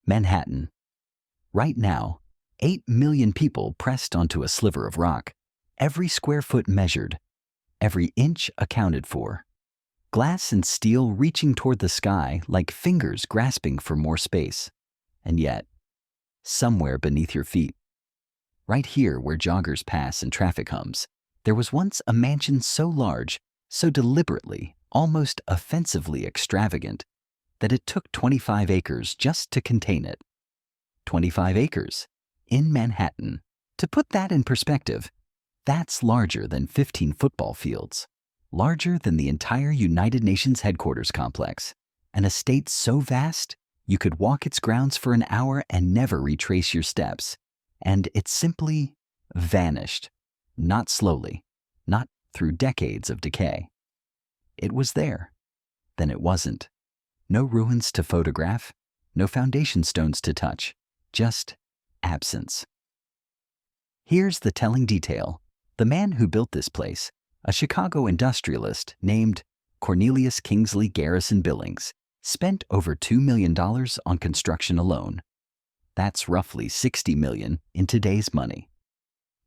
Manhattan. Right now, 8 million people pressed onto a sliver of rock, every square foot measured, every inch accounted for. Glass and steel reaching toward the sky like fingers grasping for more space. And yet, somewhere beneath your feet, right here where joggers pass and traffic hums, there was once a mansion so large, so deliberately, almost offensively extravagant, that it took 25 acres just to contain it. 25 acres in Manhattan. To put that in perspective, that's larger than 15 football fields, larger than the entire United Nations headquarters complex, an estate so vast you could walk its grounds for an hour and never retrace your steps. And it simply vanished, not slowly, not through decades of decay. It was there, then it wasn't. No ruins to photograph, no foundation stones to touch, just absence. Here's the telling detail. The man who built this place, a Chicago industrialist named Cornelius Kingsley Garrison Billings, spent over $2 million on construction alone. That's roughly $60 million in today's money.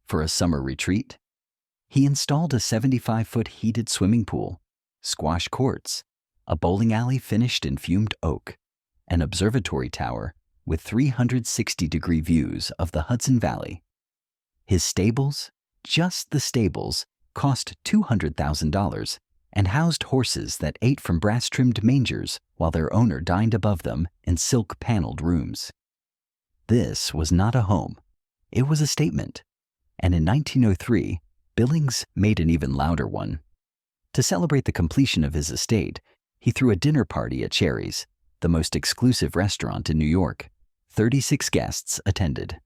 For a summer retreat, he installed a 75-foot heated swimming pool, squash courts, a bowling alley finished in fumed oak, an observatory tower with 360-degree views of the Hudson Valley. His stables, just the stables, cost $200,000 and housed horses that ate from brass-trimmed mangers while their owner dined above them in silk-paneled rooms. This was not a home. It was a statement. And in 1903, Billings made an even louder one. To celebrate the completion of his estate, he threw a dinner party at Cherry's, the most exclusive restaurant in New York. 36 guests attended.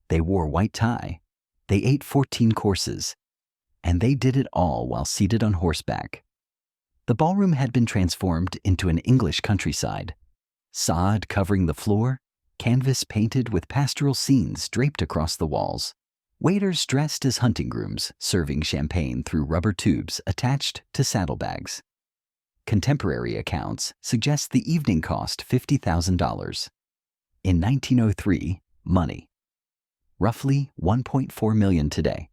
They wore white tie. They ate 14 courses. And they did it all while seated on horseback. The ballroom had been transformed into an English countryside. Sod covering the floor, canvas painted with pastoral scenes draped across the walls. Waiters dressed as hunting grooms serving champagne through rubber tubes attached to saddlebags. Contemporary accounts suggest the evening cost $50,000. In 1903, money. Roughly $1.4 million today.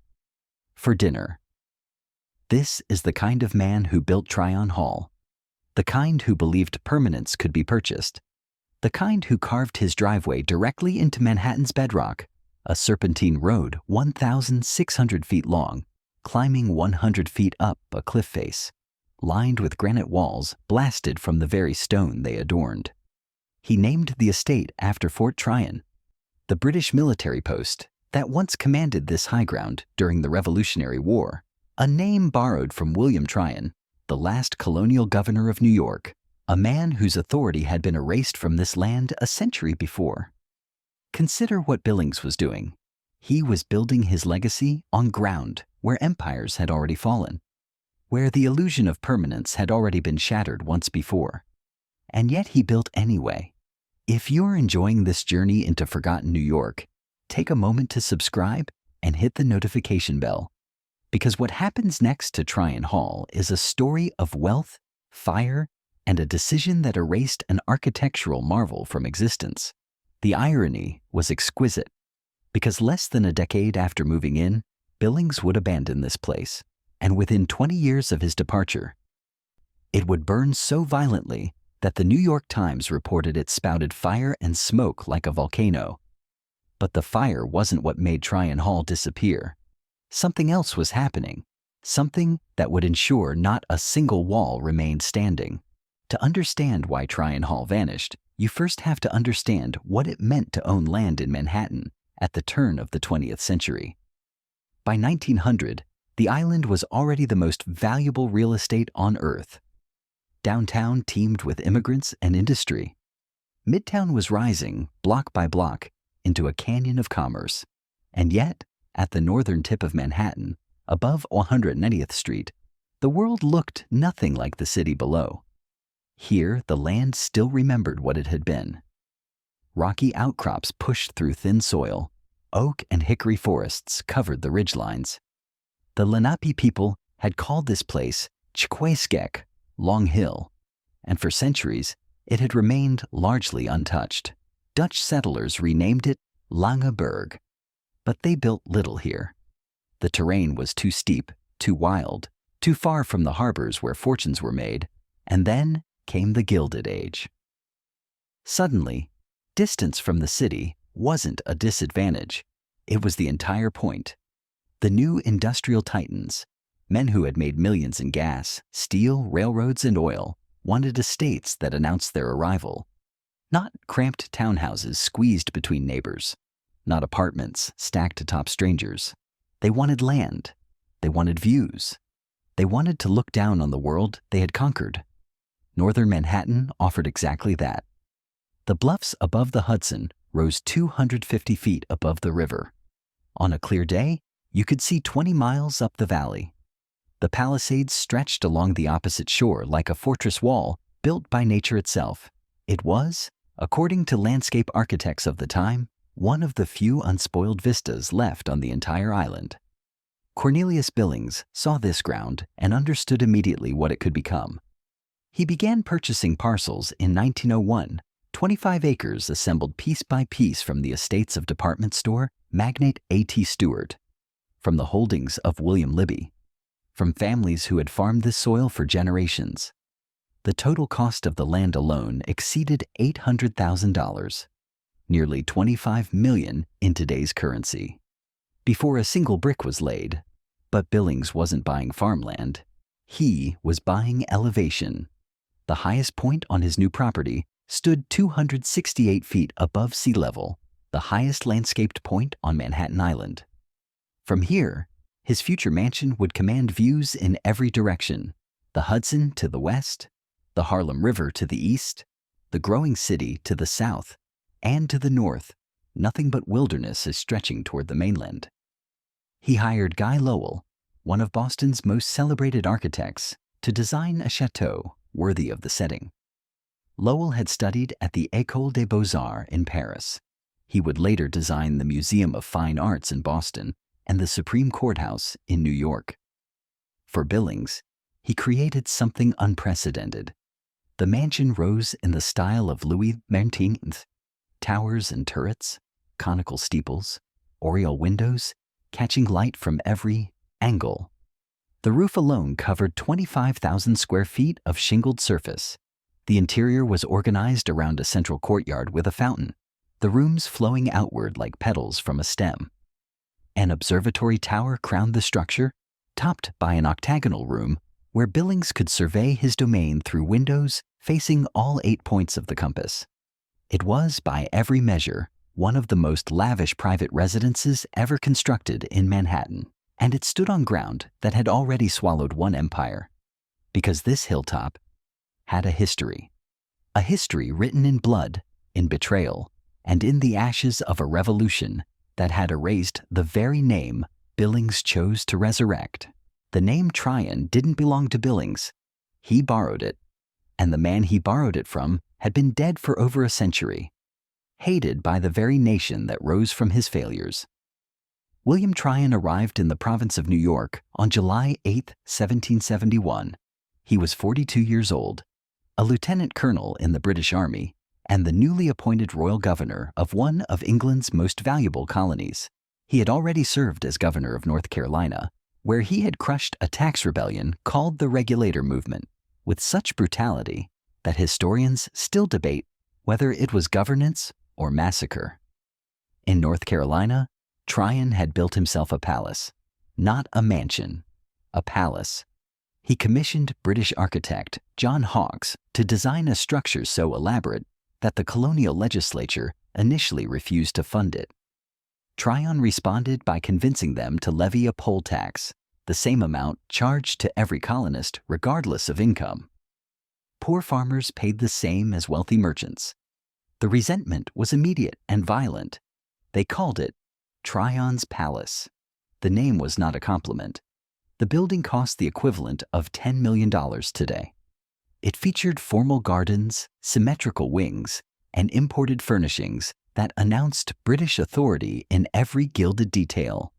For dinner. This is the kind of man who built Tryon Hall. The kind who believed permanence could be purchased. The kind who carved his driveway directly into Manhattan's bedrock, a serpentine road 1,600 feet long, climbing 100 feet up a cliff face, lined with granite walls blasted from the very stone they adorned. He named the estate after Fort Tryon, the British military post that once commanded this high ground during the Revolutionary War, a name borrowed from William Tryon, the last colonial governor of New York, a man whose authority had been erased from this land a century before. Consider what Billings was doing. He was building his legacy on ground where empires had already fallen, where the illusion of permanence had already been shattered once before. And yet he built anyway. If you're enjoying this journey into forgotten New York, take a moment to subscribe and hit the notification bell. Because what happens next to Tryon Hall is a story of wealth, fire, and a decision that erased an architectural marvel from existence. The irony was exquisite, because less than a decade after moving in, Billings would abandon this place, and within 20 years of his departure, it would burn so violently that the New York Times reported it spouted fire and smoke like a volcano. But the fire wasn't what made Tryon Hall disappear. Something else was happening, something that would ensure not a single wall remained standing. To understand why Tryon Hall vanished, you first have to understand what it meant to own land in Manhattan at the turn of the 20th century. By 1900, the island was already the most valuable real estate on Earth. Downtown teemed with immigrants and industry. Midtown was rising, block by block, into a canyon of commerce. And yet, at the northern tip of Manhattan, above 190th Street, the world looked nothing like the city below. Here, the land still remembered what it had been. Rocky outcrops pushed through thin soil. Oak and hickory forests covered the ridgelines. The Lenape people had called this place Chquaskek, Long Hill, and for centuries it had remained largely untouched. Dutch settlers renamed it Langeberg, but they built little here. The terrain was too steep, too wild, too far from the harbors where fortunes were made, and then came the Gilded Age. Suddenly, distance from the city wasn't a disadvantage. It was the entire point. The new industrial titans, men who had made millions in gas, steel, railroads, and oil, wanted estates that announced their arrival. Not cramped townhouses squeezed between neighbors, not apartments stacked atop strangers. They wanted land. They wanted views. They wanted to look down on the world they had conquered. Northern Manhattan offered exactly that. The bluffs above the Hudson rose 250 feet above the river. On a clear day, you could see 20 miles up the valley. The Palisades stretched along the opposite shore like a fortress wall built by nature itself. It was, according to landscape architects of the time, one of the few unspoiled vistas left on the entire island. Cornelius Billings saw this ground and understood immediately what it could become. He began purchasing parcels in 1901, 25 acres assembled piece by piece from the estates of department store magnate A.T. Stewart, from the holdings of William Libby, from families who had farmed this soil for generations. The total cost of the land alone exceeded $800,000, nearly $25 million in today's currency, before a single brick was laid. But Billings wasn't buying farmland. He was buying elevation. The highest point on his new property stood 268 feet above sea level, the highest landscaped point on Manhattan Island. From here, his future mansion would command views in every direction: the Hudson to the west, the Harlem River to the east, the growing city to the south, and to the north, nothing but wilderness is stretching toward the mainland. He hired Guy Lowell, one of Boston's most celebrated architects, to design a chateau worthy of the setting. Lowell had studied at the École des Beaux-Arts in Paris. He would later design the Museum of Fine Arts in Boston and the Supreme Courthouse in New York. For Billings, he created something unprecedented. The mansion rose in the style of Louis XIII, towers and turrets, conical steeples, oriel windows, catching light from every angle. The roof alone covered 25,000 square feet of shingled surface. The interior was organized around a central courtyard with a fountain, the rooms flowing outward like petals from a stem. An observatory tower crowned the structure, topped by an octagonal room where Billings could survey his domain through windows facing all 8 points of the compass. It was, by every measure, one of the most lavish private residences ever constructed in Manhattan, and it stood on ground that had already swallowed one empire. Because this hilltop had a history written in blood, in betrayal, and in the ashes of a revolution that had erased the very name Billings chose to resurrect. The name Tryon didn't belong to Billings. He borrowed it, and the man he borrowed it from had been dead for over a century, hated by the very nation that rose from his failures. William Tryon arrived in the province of New York on July 8, 1771. He was 42 years old, a lieutenant colonel in the British Army, and the newly appointed royal governor of one of England's most valuable colonies. He had already served as governor of North Carolina, where he had crushed a tax rebellion called the Regulator Movement with such brutality that historians still debate whether it was governance or massacre. In North Carolina, Tryon had built himself a palace, not a mansion, a palace. He commissioned British architect John Hawkes to design a structure so elaborate that the colonial legislature initially refused to fund it. Tryon responded by convincing them to levy a poll tax, the same amount charged to every colonist regardless of income. Poor farmers paid the same as wealthy merchants. The resentment was immediate and violent. They called it Tryon's Palace. The name was not a compliment. The building cost the equivalent of $10 million today. It featured formal gardens, symmetrical wings, and imported furnishings that announced British authority in every gilded detail.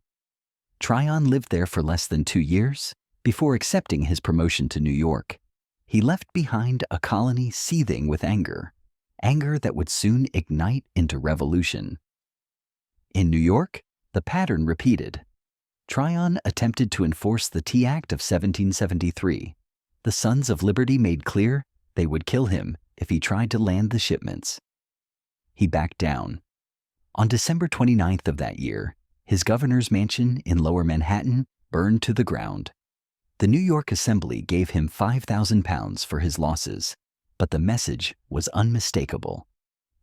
Tryon lived there for less than 2 years before accepting his promotion to New York. He left behind a colony seething with anger. anger that would soon ignite into revolution. In New York, the pattern repeated. Tryon attempted to enforce the Tea Act of 1773. The Sons of Liberty made clear they would kill him if he tried to land the shipments. He backed down. On December 29th of that year, his governor's mansion in Lower Manhattan burned to the ground. The New York Assembly gave him £5,000 for his losses, but the message was unmistakable.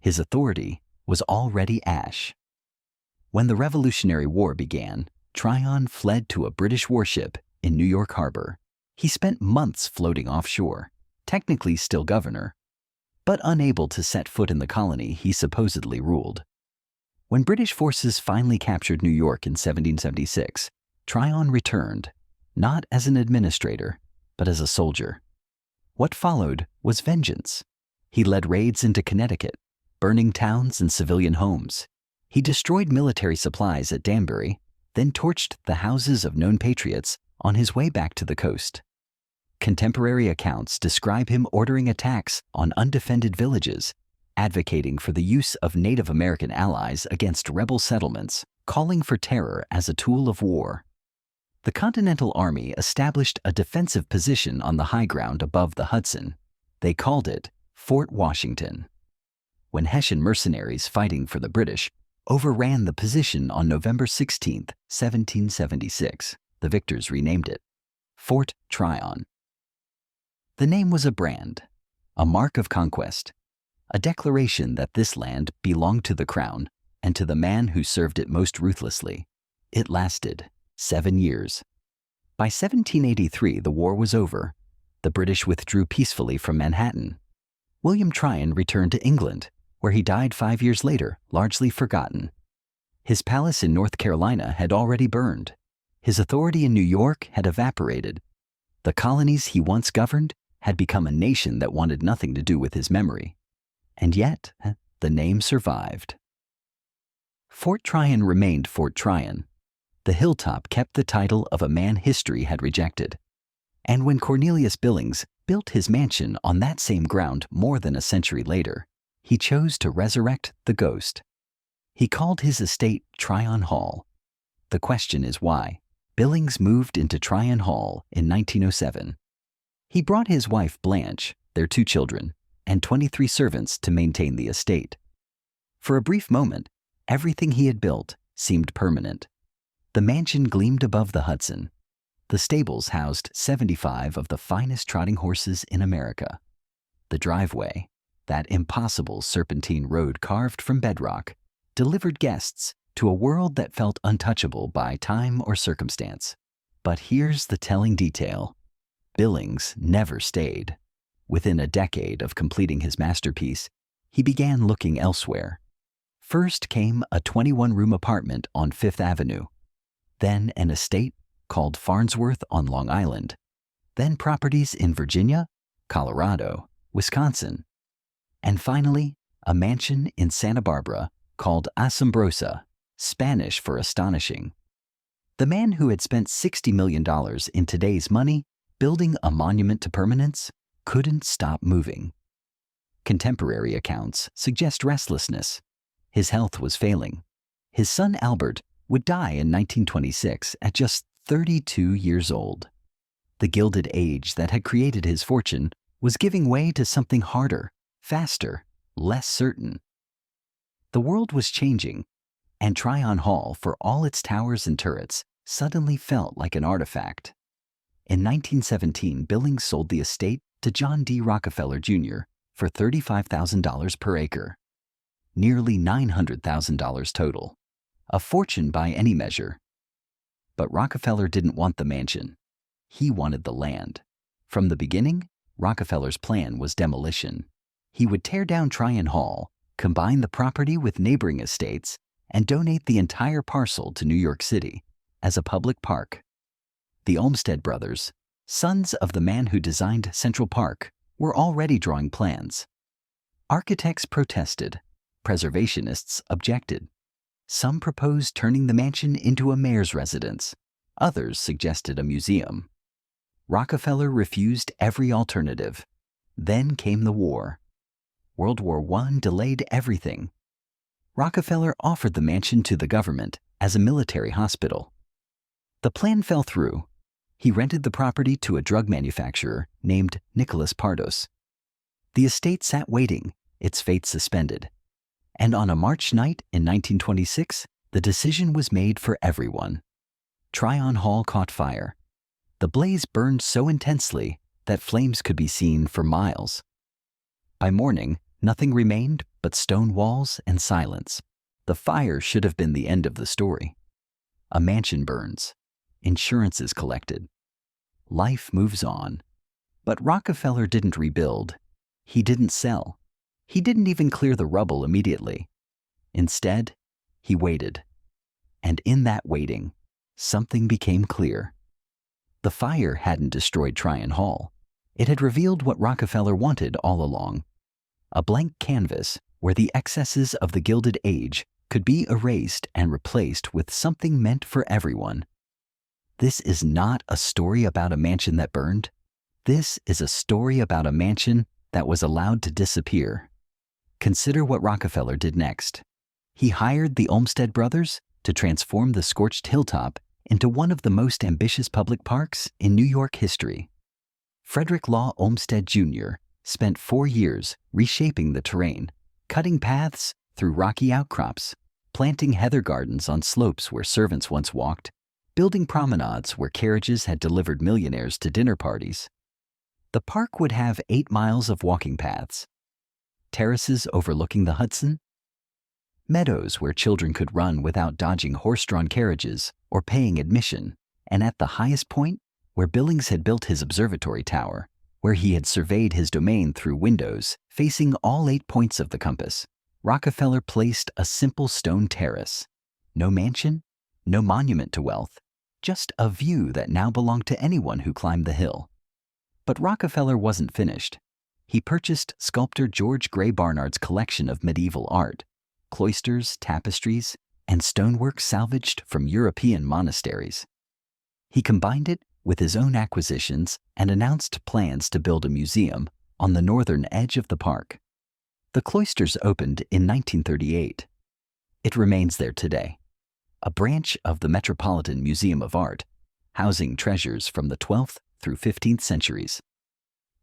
His authority was already ash. When the Revolutionary War began, Tryon fled to a British warship in New York Harbor. He spent months floating offshore, technically still governor, but unable to set foot in the colony he supposedly ruled. When British forces finally captured New York in 1776, Tryon returned, not as an administrator, but as a soldier. What followed was vengeance. He led raids into Connecticut, burning towns and civilian homes. He destroyed military supplies at Danbury, then torched the houses of known patriots on his way back to the coast. Contemporary accounts describe him ordering attacks on undefended villages, advocating for the use of Native American allies against rebel settlements, calling for terror as a tool of war. The Continental Army established a defensive position on the high ground above the Hudson. They called it Fort Washington. When Hessian mercenaries fighting for the British overran the position on November 16, 1776, the victors renamed it Fort Tryon. The name was a brand, a mark of conquest, a declaration that this land belonged to the crown and to the man who served it most ruthlessly. It lasted 7 years. By 1783, the war was over. The British withdrew peacefully from Manhattan. William Tryon returned to England, where he died 5 years later, largely forgotten. His palace in North Carolina had already burned. His authority in New York had evaporated. The colonies he once governed had become a nation that wanted nothing to do with his memory. And yet, the name survived. Fort Tryon remained Fort Tryon. The hilltop kept the title of a man history had rejected. And when Cornelius Billings built his mansion on that same ground more than a century later, he chose to resurrect the ghost. He called his estate Tryon Hall. The question is why. Billings moved into Tryon Hall in 1907. He brought his wife Blanche, their 2 children, and 23 servants to maintain the estate. For a brief moment, everything he had built seemed permanent. The mansion gleamed above the Hudson. The stables housed 75 of the finest trotting horses in America. The driveway, that impossible serpentine road carved from bedrock, delivered guests to a world that felt untouchable by time or circumstance. But here's the telling detail. Billings never stayed. Within a decade of completing his masterpiece, he began looking elsewhere. First came a 21-room apartment on Fifth Avenue, then an estate called Farnsworth on Long Island, then properties in Virginia, Colorado, Wisconsin, and finally a mansion in Santa Barbara called Asombrosa, Spanish for astonishing. The man who had spent $60 million in today's money building a monument to permanence couldn't stop moving. Contemporary accounts suggest restlessness. His health was failing. His son Albert would die in 1926 at just 32 years old. The Gilded Age that had created his fortune was giving way to something harder, faster, less certain. The world was changing, and Tryon Hall, for all its towers and turrets, suddenly felt like an artifact. In 1917, Billings sold the estate to John D. Rockefeller Jr. for $35,000 per acre, nearly $900,000 total, a fortune by any measure. But Rockefeller didn't want the mansion. He wanted the land. From the beginning, Rockefeller's plan was demolition. He would tear down Tryon Hall, combine the property with neighboring estates, and donate the entire parcel to New York City as a public park. The Olmsted brothers, sons of the man who designed Central Park, were already drawing plans. Architects protested. Preservationists objected. Some proposed turning the mansion into a mayor's residence. Others suggested a museum. Rockefeller refused every alternative. Then came the war. World War I delayed everything. Rockefeller offered the mansion to the government as a military hospital. The plan fell through. He rented the property to a drug manufacturer named Nicholas Pardos. The estate sat waiting, its fate suspended. And on a March night in 1926, the decision was made for everyone. Tryon Hall caught fire. The blaze burned so intensely that flames could be seen for miles. By morning, nothing remained but stone walls and silence. The fire should have been the end of the story. A mansion burns. Insurance is collected. Life moves on. But Rockefeller didn't rebuild. He didn't sell. He didn't even clear the rubble immediately. Instead, he waited. And in that waiting, something became clear. The fire hadn't destroyed Tryon Hall. It had revealed what Rockefeller wanted all along. A blank canvas where the excesses of the Gilded Age could be erased and replaced with something meant for everyone. This is not a story about a mansion that burned. This is a story about a mansion that was allowed to disappear. Consider what Rockefeller did next. He hired the Olmsted brothers to transform the scorched hilltop into one of the most ambitious public parks in New York history. Frederick Law Olmsted Jr. spent 4 years reshaping the terrain, cutting paths through rocky outcrops, planting heather gardens on slopes where servants once walked, building promenades where carriages had delivered millionaires to dinner parties. The park would have 8 miles of walking paths, terraces overlooking the Hudson, meadows where children could run without dodging horse-drawn carriages or paying admission, and at the highest point, where Billings had built his observatory tower, where he had surveyed his domain through windows facing all 8 points of the compass, Rockefeller placed a simple stone terrace. No mansion, no monument to wealth, just a view that now belonged to anyone who climbed the hill. But Rockefeller wasn't finished. He purchased sculptor George Gray Barnard's collection of medieval art, cloisters, tapestries, and stonework salvaged from European monasteries. He combined it with his own acquisitions and announced plans to build a museum on the northern edge of the park. The cloisters opened in 1938. It remains there today, a branch of the Metropolitan Museum of Art, housing treasures from the 12th through 15th centuries.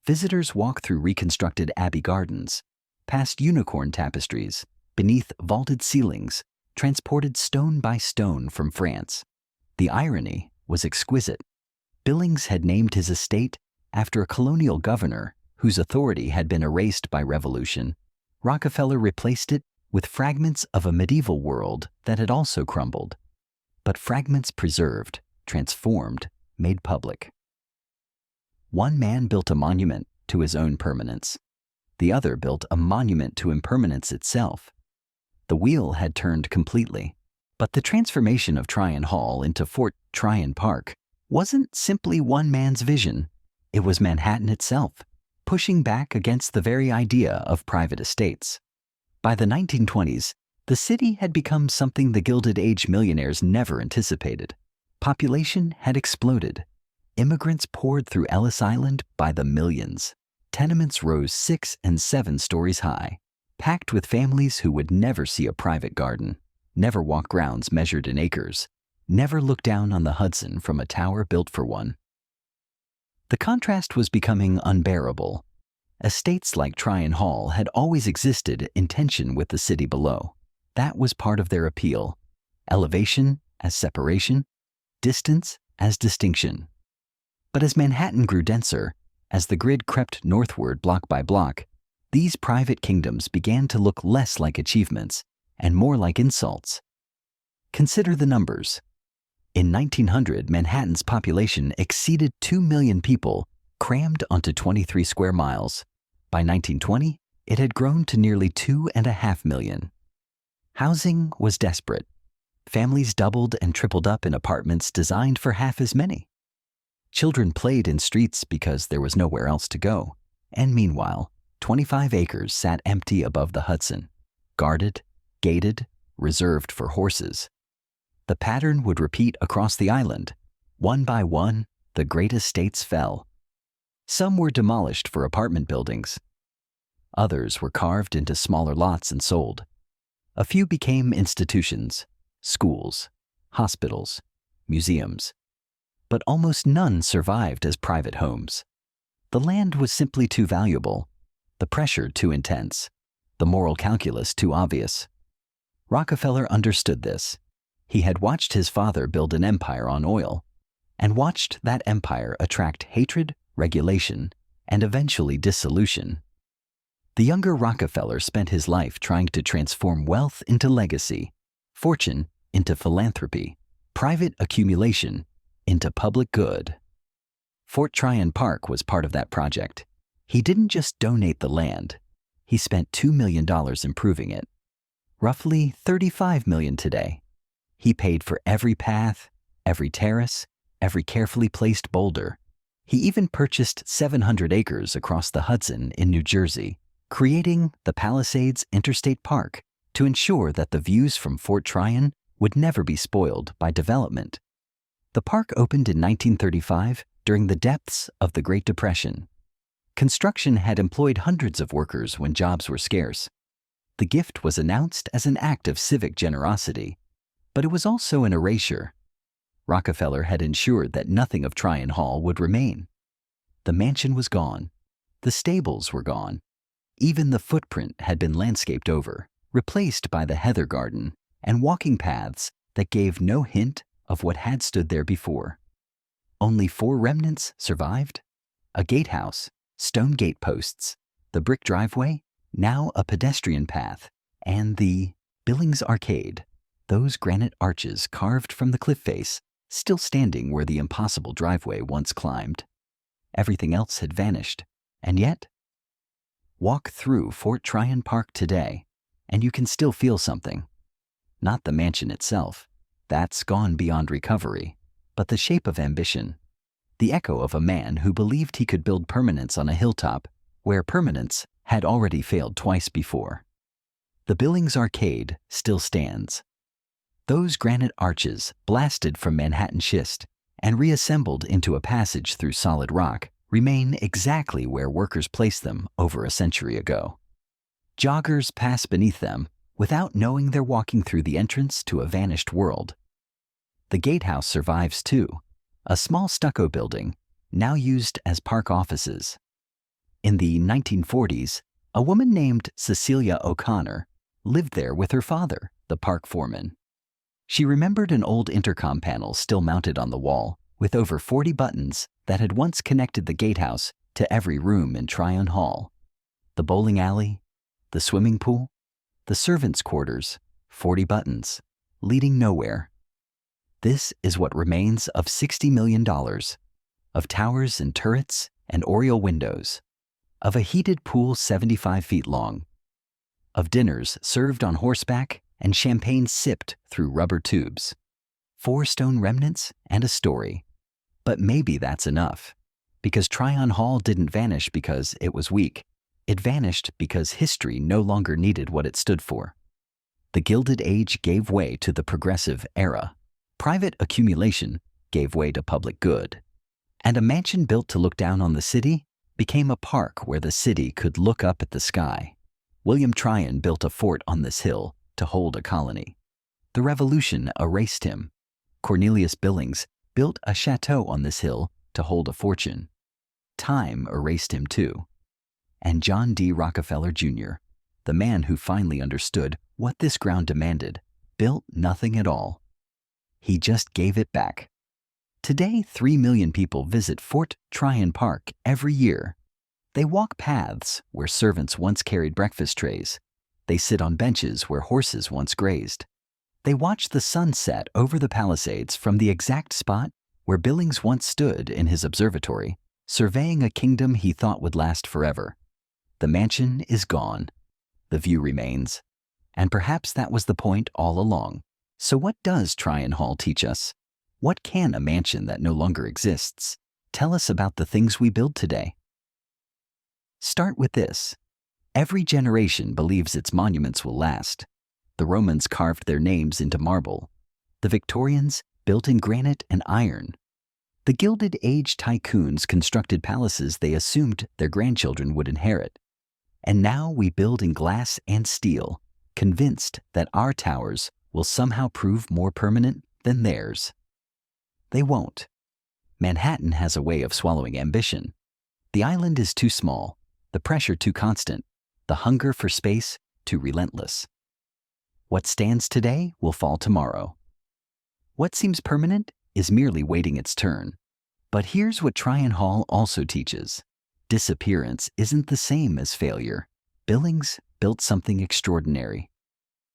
Visitors walk through reconstructed abbey gardens, past unicorn tapestries, beneath vaulted ceilings, transported stone by stone from France. The irony was exquisite. Billings had named his estate after a colonial governor whose authority had been erased by revolution. Rockefeller replaced it with fragments of a medieval world that had also crumbled, but fragments preserved, transformed, made public. One man built a monument to his own permanence. The other built a monument to impermanence itself. The wheel had turned completely, but the transformation of Tryon Hall into Fort Tryon Park wasn't simply one man's vision. It was Manhattan itself, pushing back against the very idea of private estates. By the 1920s, the city had become something the Gilded Age millionaires never anticipated. Population had exploded. Immigrants poured through Ellis Island by the millions. Tenements rose 6 and 7 stories high, packed with families who would never see a private garden, never walk grounds measured in acres, never look down on the Hudson from a tower built for one. The contrast was becoming unbearable. Estates like Tryon Hall had always existed in tension with the city below. That was part of their appeal. Elevation as separation, distance as distinction. But as Manhattan grew denser, as the grid crept northward block by block, these private kingdoms began to look less like achievements and more like insults. Consider the numbers. In 1900, Manhattan's population exceeded 2 million people, crammed onto 23 square miles. By 1920, it had grown to nearly 2.5 million. Housing was desperate. Families doubled and tripled up in apartments designed for half as many. Children played in streets because there was nowhere else to go. And meanwhile, 25 acres sat empty above the Hudson, guarded, gated, reserved for horses. The pattern would repeat across the island. One by one, the great estates fell. Some were demolished for apartment buildings. Others were carved into smaller lots and sold. A few became institutions, schools, hospitals, museums, but almost none survived as private homes. The land was simply too valuable, the pressure too intense, the moral calculus too obvious. Rockefeller understood this. He had watched his father build an empire on oil, and watched that empire attract hatred, regulation, and eventually dissolution. The younger Rockefeller spent his life trying to transform wealth into legacy, fortune into philanthropy, private accumulation into public good. Fort Tryon Park was part of that project. He didn't just donate the land. He spent $2 million improving it. Roughly $35 million today. He paid for every path, every terrace, every carefully placed boulder. He even purchased 700 acres across the Hudson in New Jersey, creating the Palisades Interstate Park to ensure that the views from Fort Tryon would never be spoiled by development. The park opened in 1935 during the depths of the Great Depression. Construction had employed hundreds of workers when jobs were scarce. The gift was announced as an act of civic generosity, but it was also an erasure. Rockefeller had ensured that nothing of Tryon Hall would remain. The mansion was gone. The stables were gone. Even the footprint had been landscaped over, replaced by the heather garden and walking paths that gave no hint of what had stood there before. Only 4 remnants survived: a gatehouse, stone gate posts, the brick driveway, now a pedestrian path, and the Billings Arcade, those granite arches carved from the cliff face, still standing where the impossible driveway once climbed. Everything else had vanished, and yet, walk through Fort Tryon Park today, and you can still feel something. Not the mansion itself, that's gone beyond recovery, but the shape of ambition, the echo of a man who believed he could build permanence on a hilltop where permanence had already failed twice before. The Billings Arcade still stands. Those granite arches, blasted from Manhattan schist and reassembled into a passage through solid rock, remain exactly where workers placed them over a century ago. Joggers pass beneath them without knowing they're walking through the entrance to a vanished world. The gatehouse survives too, a small stucco building now used as park offices. In the 1940s, a woman named Cecilia O'Connor lived there with her father, the park foreman. She remembered an old intercom panel still mounted on the wall with over 40 buttons that had once connected the gatehouse to every room in Tryon Hall. The bowling alley, the swimming pool, the servants' quarters, 40 buttons, leading nowhere. This is what remains of $60 million, of towers and turrets and oriel windows, of a heated pool 75 feet long, of dinners served on horseback and champagne sipped through rubber tubes. 4 stone remnants and a story. But maybe that's enough, because Tryon Hall didn't vanish because it was weak. It vanished because history no longer needed what it stood for. The Gilded Age gave way to the Progressive Era. Private accumulation gave way to public good. And a mansion built to look down on the city became a park where the city could look up at the sky. William Tryon built a fort on this hill to hold a colony. The Revolution erased him. Cornelius Billings built a chateau on this hill to hold a fortune. Time erased him too. And John D. Rockefeller Jr., the man who finally understood what this ground demanded, built nothing at all. He just gave it back. Today, 3 million people visit Fort Tryon Park every year. They walk paths where servants once carried breakfast trays. They sit on benches where horses once grazed. They watch the sun set over the Palisades from the exact spot where Billings once stood in his observatory, surveying a kingdom he thought would last forever. The mansion is gone. The view remains. And perhaps that was the point all along. So what does Tryon Hall teach us? What can a mansion that no longer exists tell us about the things we build today? Start with this. Every generation believes its monuments will last. The Romans carved their names into marble. The Victorians built in granite and iron. The Gilded Age tycoons constructed palaces they assumed their grandchildren would inherit. And now we build in glass and steel, convinced that our towers will somehow prove more permanent than theirs. They won't. Manhattan has a way of swallowing ambition. The island is too small, the pressure too constant, the hunger for space too relentless. What stands today will fall tomorrow. What seems permanent is merely waiting its turn. But here's what Tryon Hall also teaches. Disappearance isn't the same as failure. Billings built something extraordinary.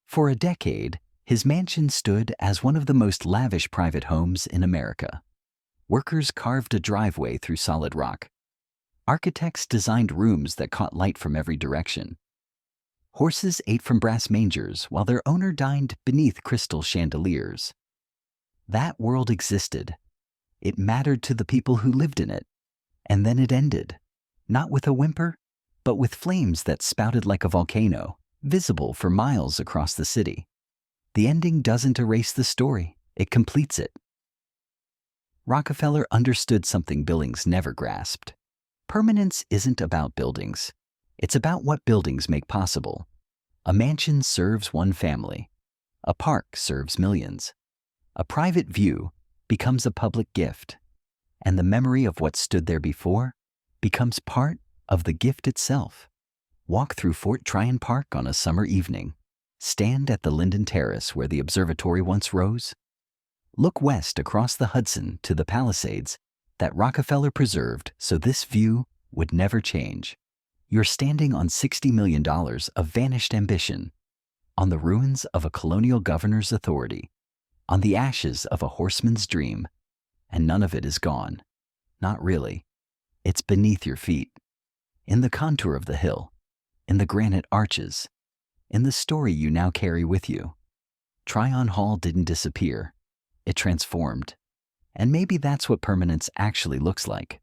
For a decade, his mansion stood as one of the most lavish private homes in America. Workers carved a driveway through solid rock. Architects designed rooms that caught light from every direction. Horses ate from brass mangers while their owner dined beneath crystal chandeliers. That world existed. It mattered to the people who lived in it. And then it ended, not with a whimper, but with flames that spouted like a volcano, visible for miles across the city. The ending doesn't erase the story, it completes it. Rockefeller understood something Billings never grasped. Permanence isn't about buildings. It's about what buildings make possible. A mansion serves one family. A park serves millions. A private view becomes a public gift. And the memory of what stood there before becomes part of the gift itself. Walk through Fort Tryon Park on a summer evening. Stand at the Linden Terrace where the observatory once rose. Look west across the Hudson to the Palisades that Rockefeller preserved so this view would never change. You're standing on $60 million of vanished ambition, on the ruins of a colonial governor's authority, on the ashes of a horseman's dream, and none of it is gone. Not really. It's beneath your feet, in the contour of the hill, in the granite arches, in the story you now carry with you. Tryon Hall didn't disappear. It transformed. And maybe that's what permanence actually looks like.